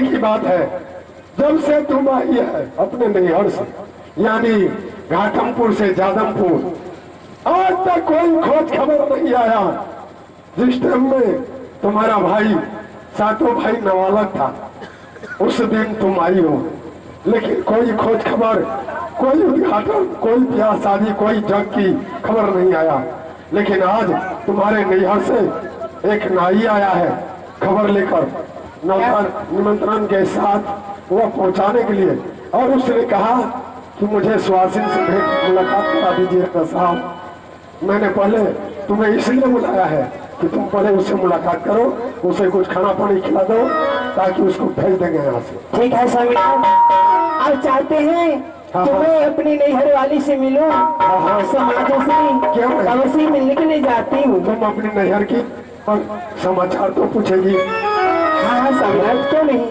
की बात है, जब से तुम आई है अपने नैहर से, यानी घाटमपुर से जादमपुर, आज तक कोई खोज खबर नहीं आया। जिस टाइम में तुम्हारा भाई सातों भाई नाबालग था, उस दिन तुम आई हो, लेकिन कोई खोज खबर, कोई उद्घाटन, कोई ब्याह शादी, कोई जग की खबर नहीं आया। लेकिन आज तुम्हारे नैहर से एक नाई आया है खबर लेकर, नौकर निमंत्रण के साथ वह पहुंचाने के लिए, और उसने कहा कि मुझे सुहासिन से भेंट मुलाकात करा दीजिएगा साहब। मैंने पहले तुम्हें इसलिए बुलाया है कि तुम पहले उससे मुलाकात करो, उसे कुछ खाना पानी खिला दो ताकि उसको भेज देंगे यहाँ से। ठीक है स्वामी, आप चाहते हैं तुम्हें अपनी नैहर वाली से मिलो, समाज से क्यों अवश्य मिलने के लिए जाती हूँ। तुम अपनी नैहर की और समाचार तो पूछेगी। हाँ सम्राट, क्यों नहीं।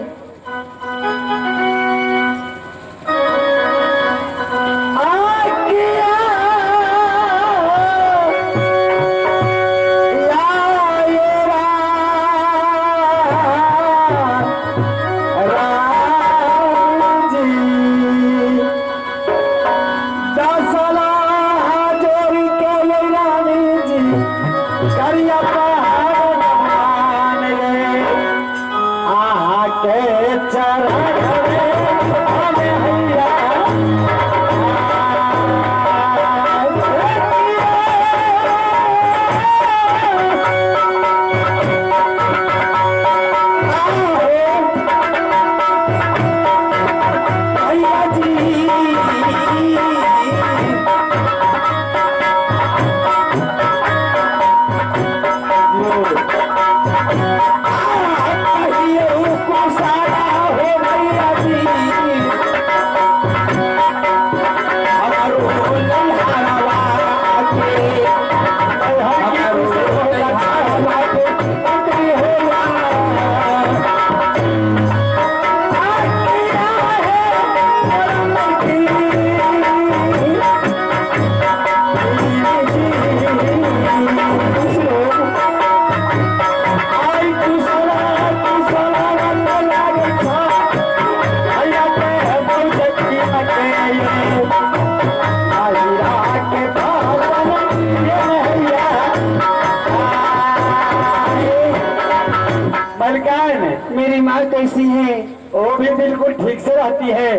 मेरी माँ कैसी है? वो भी बिल्कुल ठीक से रहती है।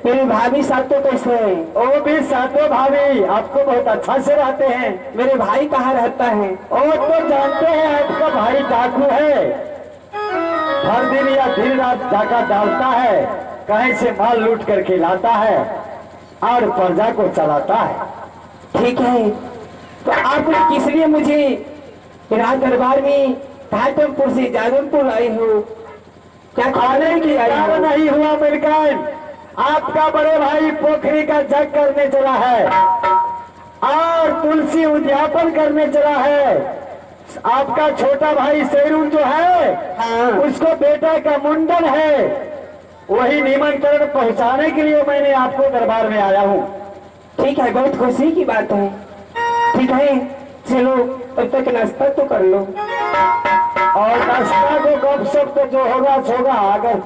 मेरी भाभी सातों कैसे है? वो भी सातों भाभी आपको बहुत अच्छा से रहते हैं। मेरे भाई कहाँ रहता है? वो तो जानते हैं आपका भाई डाकू है, हर दिन या दिन रात डाका डालता है, कहीं से माल लूट करके लाता है और प्रजा को चलाता है। ठीक है, तो आपने किस लिए मुझे राज दरबार में घाटमपुर से जादमपुर आई हो? क्या खाने की तैयार नहीं हुआ अमेरिकन? आपका बड़े भाई पोखरी का जग करने चला है और तुलसी उद्यापन करने चला है। आपका छोटा भाई शेरून जो है, हाँ। उसको बेटा का मुंडन है, वही निमंत्रण पहुंचाने के लिए मैंने आपको दरबार में आया हूँ। ठीक है, बहुत खुशी की बात है। ठीक है, चलो तब तक नाश्ता तो कर लो। और नाश्ता को कम से तो जो होगा होगा, अगर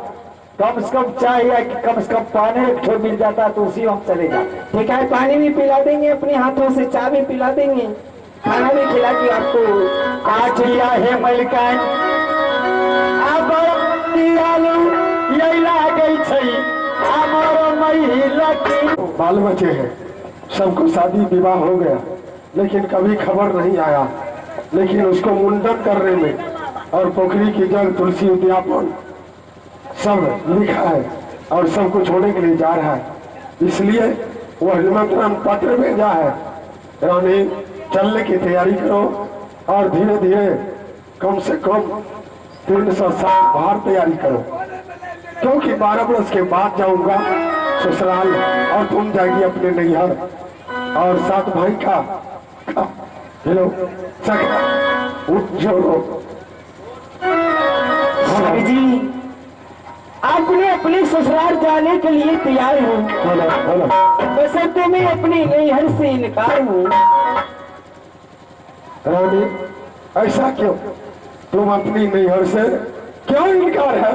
कम से कम चाय या कम से कम पानी एक ठो मिल जाता तो उसी हम चले जाते। ठीक है, पानी भी पिला देंगे अपने हाथों से, चाय भी पिला देंगे, खाना भी खिला के आपको। आज लिया है मलिकान, अब यही ला गई छई हमारो महिला की। बाल बच्चे हैं, सबको शादी विवाह हो गया, लेकिन कभी खबर नहीं आया। लेकिन उसको मुंडन करने में और पोखरी की जग, तुलसी उद्यापन सब लिखा है और सब कुछ होने के लिए जा रहा है, इसलिए वह निमंत्रण पत्र भेजा है। रानी, चलने की तैयारी करो और धीरे धीरे कम से कम 307 बार तैयारी करो, क्योंकि 12 बरस के बाद जाऊंगा ससुराल और तुम जाएगी अपने नैहर। और 7 भाई का हेलो सखा उठ जोड़ो। स्वामी जी, आपने अपने ससुराल जाने के लिए तैयार हो, बसंते में अपने नैहर से इनकार हो। रानी, ऐसा क्यों? तुम अपनी नैहर से क्यों इनकार है?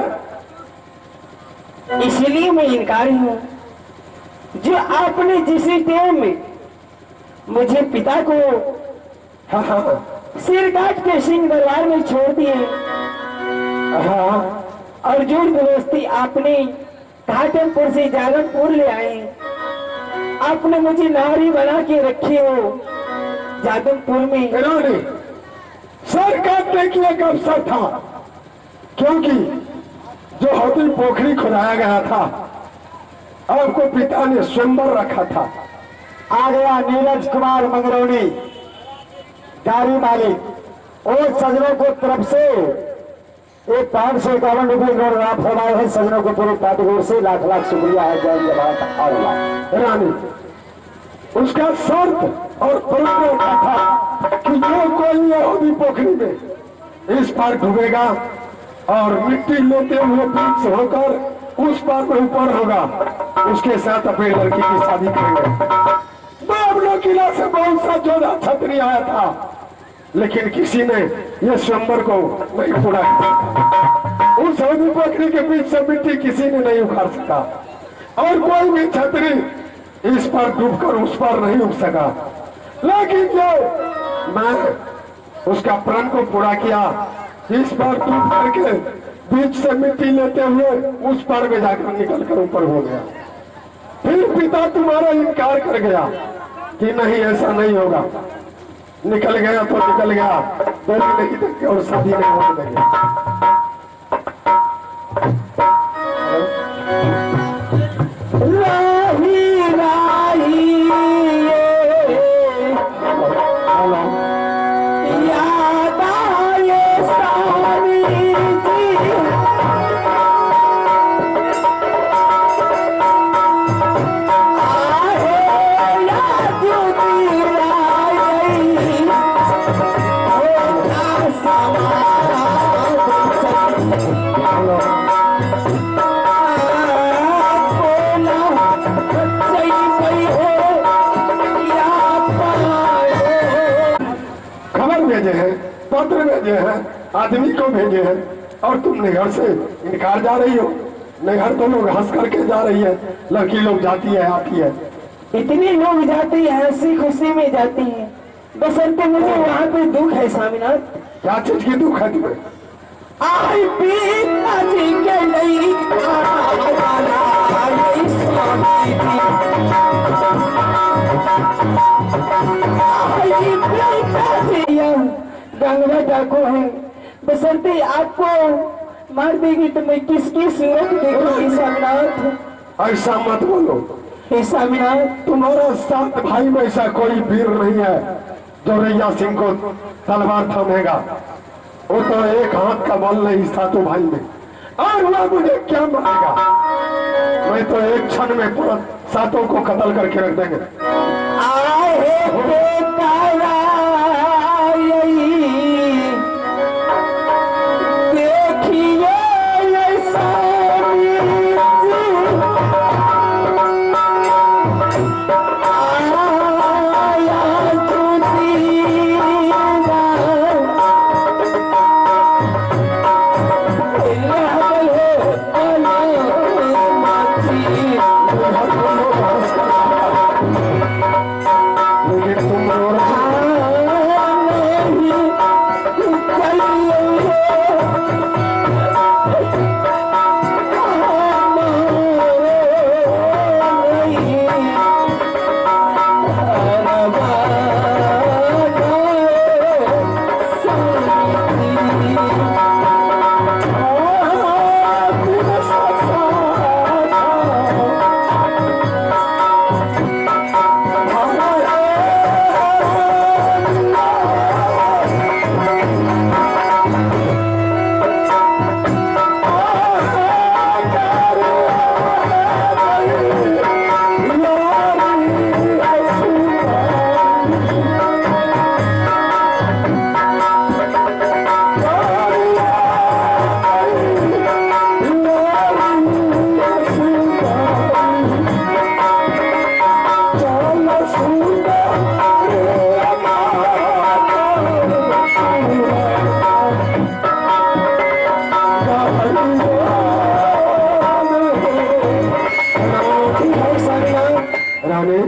इसलिए मैं इनकारी हूँ। जो आपने जिस टाइम में मुझे पिता को हाँ हाँ सिर काट के सिंह दरबार में छोड़ दिए हाँ और जोड़ दोस्ती आपने घाटमपुर से जादवपुर ले आए। आपने मुझे नारी बना के रखी हो जादवपुर में। इन्होंने सर काटने की एक अवसर था, क्योंकि जो हौदी पोखरी खुदाया गया था, आपको पिता ने स्वयंवर रखा था। आ गया नीरज कुमार मंगरौनी, गाड़ी मालिक। और सजनों को तरफ से एक 551 रुपये नोट रात फरमाए हैं। सजनों को पूरे पार्टी ओर से लाख लाख शुक्रिया है। जय जवान अल्लाह। रानी उसका शर्त और प्रश्न था कि जो कोई यहूदी पोखरी में इस पार डूबेगा और मिट्टी लेते हुए बीच से होकर उस पार में ऊपर होगा, उसके साथ अपनी लड़की की शादी करेंगे। बाबलो किला से बहुत सा जोधा छतरी आया था, लेकिन किसी ने यह स्वयंवर को नहीं पूरा किया। उस यहूदी पोखरी के बीच से मिट्टी किसी ने नहीं उखाड़ सका और कोई भी छतरी इस पर डूबकर उस पर नहीं उठ सका। लेकिन जो मैं उसका प्रण को पूरा किया, इस पर डूब करके बीच से मिट्टी लेते हुए उस पर में जाकर निकल कर ऊपर हो गया। फिर पिता तुम्हारा इनकार कर गया कि नहीं ऐसा नहीं होगा। निकल गया तो निकल गया, तो भी नहीं देंगे और शादी नहीं होने देंगे। राही राही हेलो याद आए स्वामी जी, आहे याद दिलाई, होता समारा हेलो खबर भेजे हैं, पत्र भेजे हैं, आदमी को भेजे हैं, और तुम नगर से इनकार जा रही हो। नगर तो लोग हंस करके जा रही है, लड़की लोग जाती है आती है। इतने लोग जाते हैं, हंसी खुशी में जाती हैं, बसंते मुझे वहाँ पे दुख है स्वामीनाथ। क्या चीज की दुख है तुम्हें? आई पिताजी के लिए स्वामी जी, आई पिताजी गंगा डाको है, बसंते आपको मार देगी तो मैं किसकी सूरत देखूंगी स्वामीनाथ? ऐसा मत बोलो। हे स्वामीनाथ, तुम्हारा साथ भाई में ऐसा कोई वीर नहीं है जो रैया सिंह को तलवार थामेगा। वो तो एक हाथ का बल नहीं सातों भाई में, और वह मुझे क्या मारेगा? मैं तो एक क्षण में पूरा सातों को कत्ल करके रख देंगे। आए बेकारा यही देखिए ये स्वामी जी, आया लेकिन तुम रो रहे हो।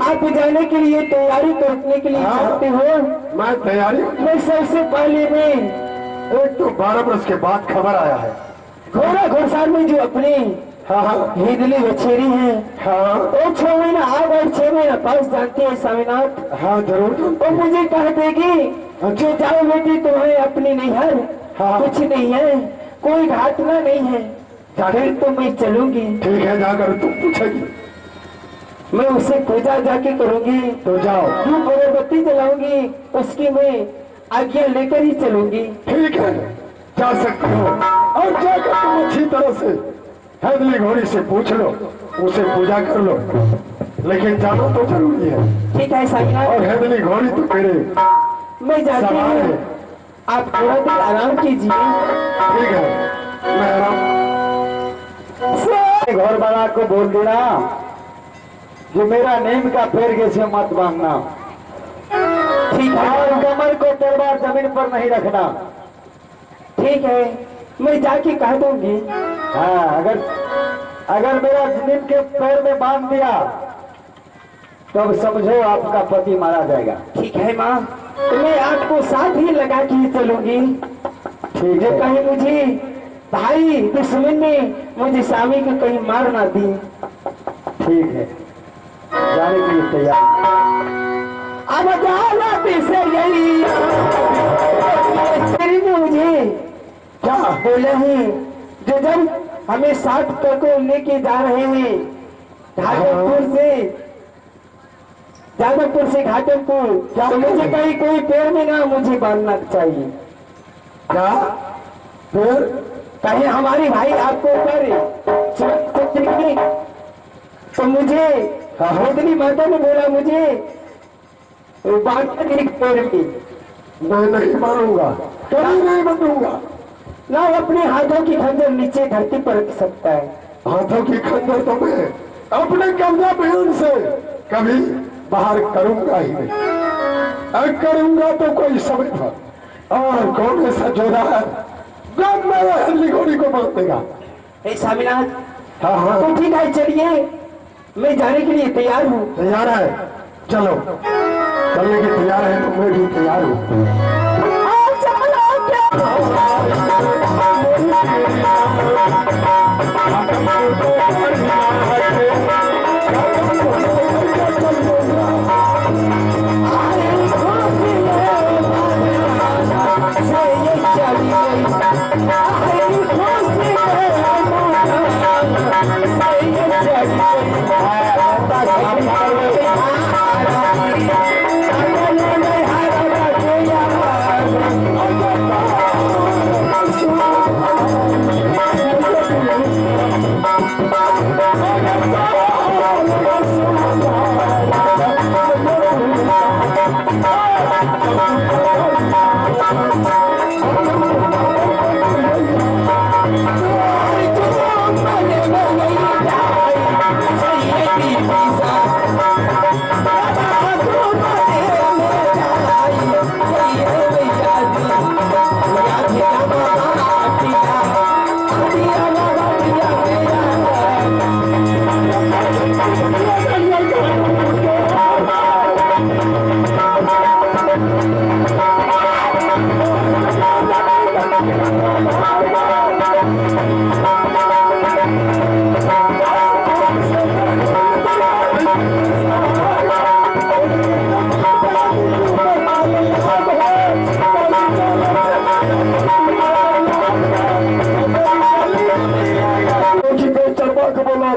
आप जाने के लिए तैयारी करने के लिए हाँ। चाहते हो? मैं तैयारी मैं सबसे पहले में एक तो 12 बरस के बाद खबर आया है। घोड़ा घोड़सार में जो अपनी हाँ हाँ हिदली बछेरी है, हाँ वो 6 महीना आग और 6 महीना पास जानती है स्वामीनाथ। हाँ जरूर वो मुझे कह देगी जो जाओ बेटी तुम्हें अपनी नैहर, हाँ। कुछ नहीं है, कोई घाटना नहीं है, फिर तो मैं चलूंगी। ठीक है, जाकर तुम पूछेगी। मैं उससे पूजा जाके करूंगी, तो जाओ। धूप अगरबत्ती जलाऊंगी, उसकी मैं आज्ञा लेकर ही चलूंगी। ठीक है, जा सकते हो। और जाकर तुम अच्छी तरह से हैदली घोड़ी से पूछ लो, उसे पूजा कर लो, लेकिन जाना तो जरूरी है। ठीक है साईनाथ, और हैदली घोड़ी तो मेरे मैं जाती सवाल हूँ, है। आप थोड़ा देर आराम कीजिए। ठीक है, मैं आराम। घर वाला को बोल देना कि मेरा नीम का पेड़ के से मत बांधना, ठीक है, और कमर को तलवार जमीन पर नहीं रखना। ठीक है, मैं जाके कह दूंगी। हाँ, अगर मेरा नीम के पैर में बांध दिया तब समझो आपका पति मारा जाएगा। ठीक है माँ, तो मैं आपको साथ ही लगा के ही चलूंगी। ठीक जो है, कहीं मुझे भाई दुश्मन ने मुझे स्वामी को कहीं मार ना दी। ठीक है, जाने के लिए तैयार। अब जाना पीछे गई ने मुझे क्या बोले हैं, जो जब हमें 60 को लेके जा रहे हैं जादवपुर से घाटमपुर, तो मुझे कहीं कोई पेड़ में ना मुझे बांधना चाहिए। क्या फिर? कहीं हमारी भाई आपको ऊपर तो मुझे वेदनी माता ने बोला मुझे बांधना नहीं पेड़ में। मैं नहीं मानूंगा, कभी नहीं मानूंगा। ना वो अपने हाथों की खंजर नीचे धरती पर रख सकता है। हाथों की खंजर तो मैं अपने कब्जा बयान से कभी बाहर करूंगा ही नहीं। अगर करूंगा तो कोई समय पर, और कौन ऐसा जोड़ा है जब मेरा हैदली घोड़ी को बांध देगा। हे स्वामीनाथ, हाँ हाँ, तो ठीक है, चलिए, मैं जाने के लिए तैयार हूँ। तैयार है, चलो। चलने की तैयार है तो मैं भी तैयार हूँ।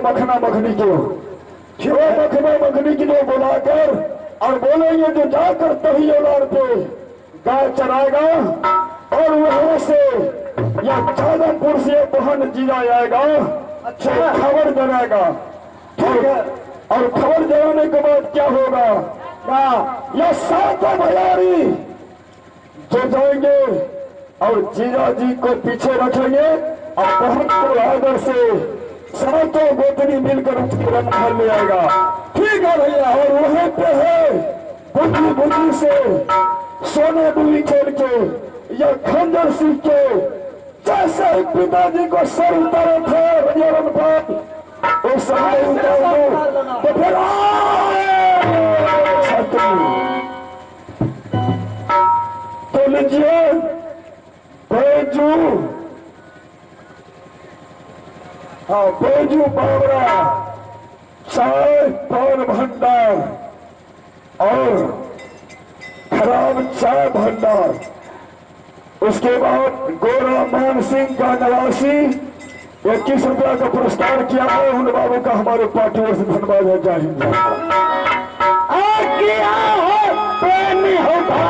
मखना मखनी की जो बुलाकर और बोलेंगे जो जाकर तभी औलाद पे गाय चराएगा, और वहां से या जादवपुर से बहन जिला जाएगा। अच्छा, खबर जलाएगा। ठीक है, और खबर जलाने के बाद क्या होगा, या 7 भैयारी जो जाएंगे और जीजा जी को पीछे रखेंगे और बहुत आदर से सातों गोतनी मिलकर उसको रंग भर ले आएगा। ठीक है भैया, और वहीं पे है बुद्धि बुद्धि से सोने बुली खेल के या खंजर सीख के जैसे पिताजी को सर उतारे थे रजन पर, उस समय उतार दो तो फिर लीजिए बैजू, हाँ बैजू बावरा चाय पान भंडार और खराब चाय भंडार। उसके बाद गोरा मान सिंह का नवासी 21 रुपया का पुरस्कार किया है। उन बाबू का हमारे पार्टी ओर से धन्यवाद है। जय हिंद। किया हो प्रेमी होता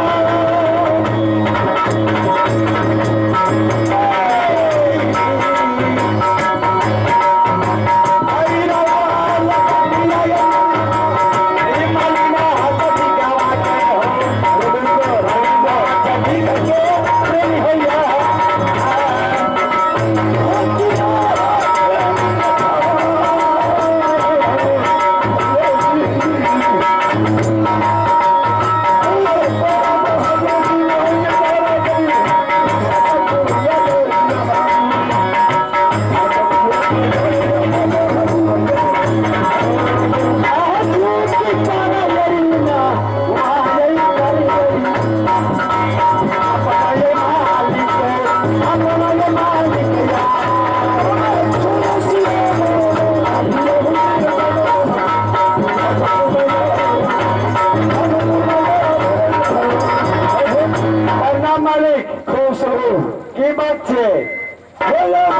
की बात है।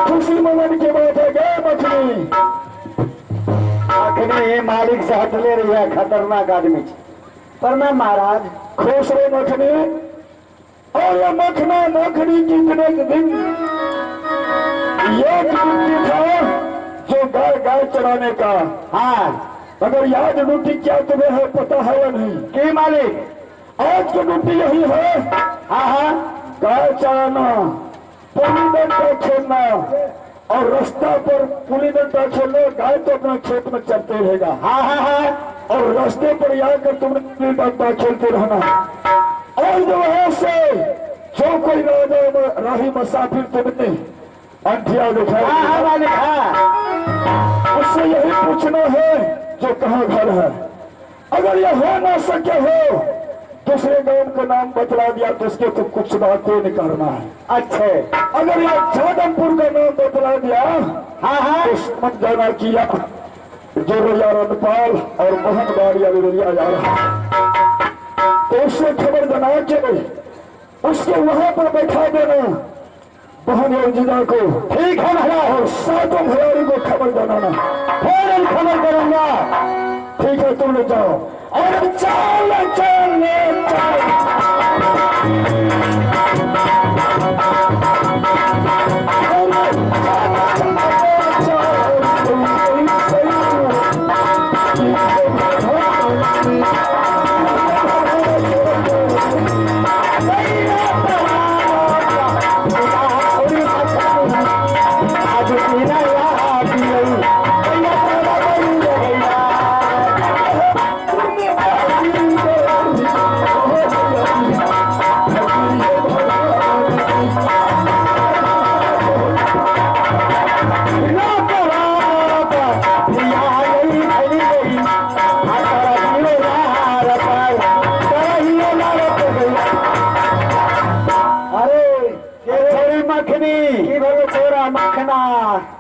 खुशी मनन के बात है। गए मछली अखनी मालिक से हट ले रही है, खतरनाक आदमी छे। प्रणाम महाराज। खुश रहो मखनी। और यह मखना मखनी जीतने के दिन एक ड्यूटी था जो गाय गाय चराने का। हाँ मगर याद ड्यूटी क्या तुम्हें है पता है या नहीं? की मालिक? आज की ड्यूटी यही है। हाँ हाँ गाय चराना, पुली डंडा खेलना और रास्ता पर पुली डंडा खेलना। गाय तो अपना खेत में चलते रहेगा। हाँ हाँ हाँ और रास्ते पर आकर तुमने पुली डंडा खेलते रहना। और जो वहां से जो कोई राही मुसाफिर तुमने अंधिया दिखाया, हाँ हाँ मालिक हाँ। उससे यही पूछना है जो कहाँ घर है। अगर यह हो ना सके हो दूसरे गांव का नाम बतला दिया तो उसके तो कुछ बातें नहीं करना है। अच्छे। अगर यह जादमपुर का नाम बतला दिया हाँ हाँ तो समझ जाना किया जो रैया रनपाल और मोहन बाड़िया रैया जा रहा है। तो उससे खबर बना के उसके वहां पर बैठा देना बहन और जीजा को। ठीक है भैया। और सातों भैयारी को खबर बनाना। फौरन खबर करूंगा। ठीक है तुम ले जाओ और चल चल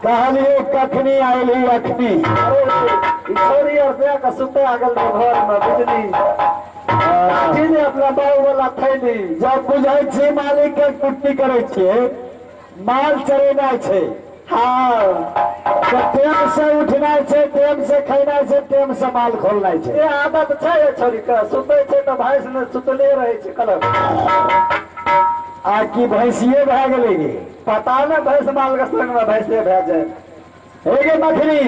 कहलिए कखनी आयली अखनी। छोरी रुपया का सुते आगल में घर में बुझली चीज अपना बाबू वाला थैली। जब बुझे छे मालिक के कुट्टी करे छे माल चरेना छे। हाँ तो टेम से उठना छे, टेम से खाना छे, टेम से माल खोलना छे। ये आदत है छोरी का। सुते छे तो भैंस ने सुतले रहे छे कलर। आ की भैंसिए भाग लेगी। पता न भैंस माल के संग में भैंसे भेजे। हे गे मखनी